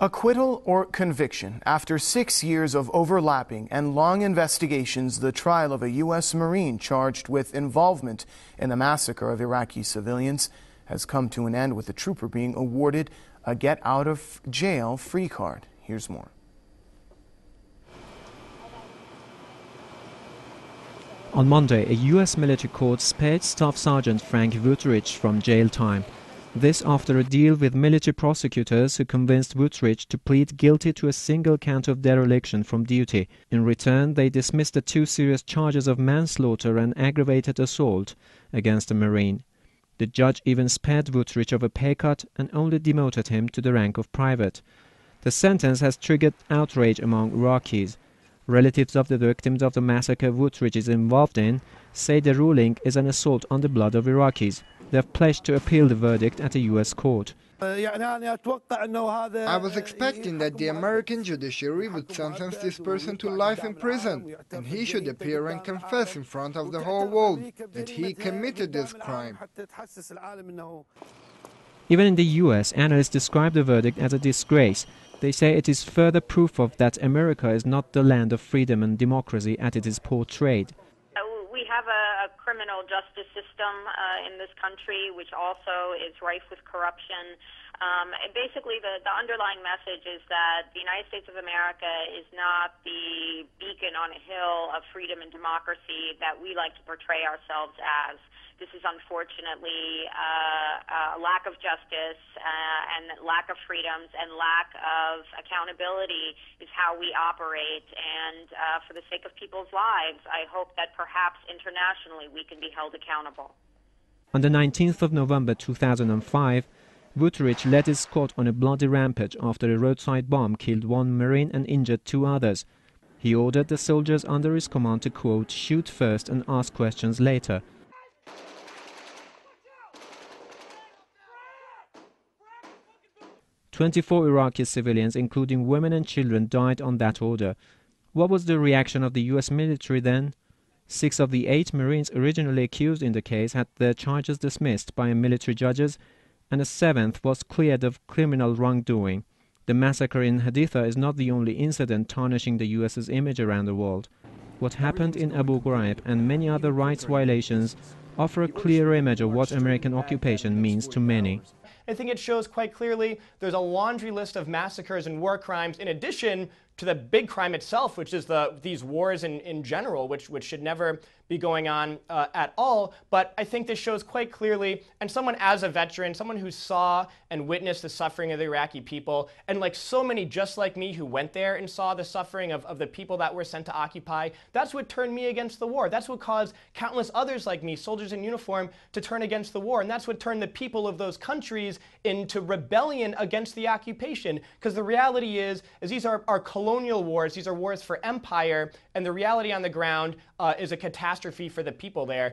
Acquittal or conviction? After 6 years of overlapping and long investigations, the trial of a U.S. Marine charged with involvement in the massacre of Iraqi civilians has come to an end, with the trooper being awarded a get-out-of-jail free card. Here's more. On Monday, a U.S. military court spared Staff Sergeant Frank Wuterich from jail time. This after a deal with military prosecutors who convinced Wuterich to plead guilty to a single count of dereliction from duty. In return, they dismissed the 2 serious charges of manslaughter and aggravated assault against a Marine. The judge even spared Wuterich of a pay cut and only demoted him to the rank of private. The sentence has triggered outrage among Iraqis. Relatives of the victims of the massacre Wuterich is involved in say the ruling is an assault on the blood of Iraqis. They have pledged to appeal the verdict at a U.S. court. I was expecting that the American judiciary would sentence this person to life in prison, and he should appear and confess in front of the whole world that he committed this crime. Even in the U.S., analysts describe the verdict as a disgrace. They say it is further proof of that America is not the land of freedom and democracy as it is portrayed. We have a criminal justice system in this country which also is rife with corruption. Basically, the underlying message is that the United States of America is not the beacon on a hill of freedom and democracy that we like to portray ourselves as. This is unfortunately a lack of justice and lack of freedoms and lack of accountability is how we operate. And for the sake of people's lives, I hope that perhaps internationally we can be held accountable. On the 19th of November 2005, Wuterich led his squad on a bloody rampage after a roadside bomb killed 1 Marine and injured 2 others. He ordered the soldiers under his command to, quote, shoot first and ask questions later. "24 Iraqi civilians, including women and children, died on that order." What was the reaction of the U.S. military then? 6 of the 8 Marines originally accused in the case had their charges dismissed by military judges, and a 7th was cleared of criminal wrongdoing. The massacre in Haditha is not the only incident tarnishing the U.S.'s image around the world. What happened in Abu Ghraib and many other rights violations offer a clear image of what American occupation means to many. I think it shows quite clearly there's a laundry list of massacres and war crimes in addition to the big crime itself, which is these wars in general, which should never be going on at all. But I think this shows quite clearly, and someone as a veteran, someone who saw and witnessed the suffering of the Iraqi people, and like so many just like me who went there and saw the suffering of the people that were sent to occupy, that's what turned me against the war. That's what caused countless others like me, soldiers in uniform, to turn against the war. And that's what turned the people of those countries into rebellion against the occupation. Because the reality is these are colonial wars, these are wars for empire, and the reality on the ground is a catastrophe for the people there.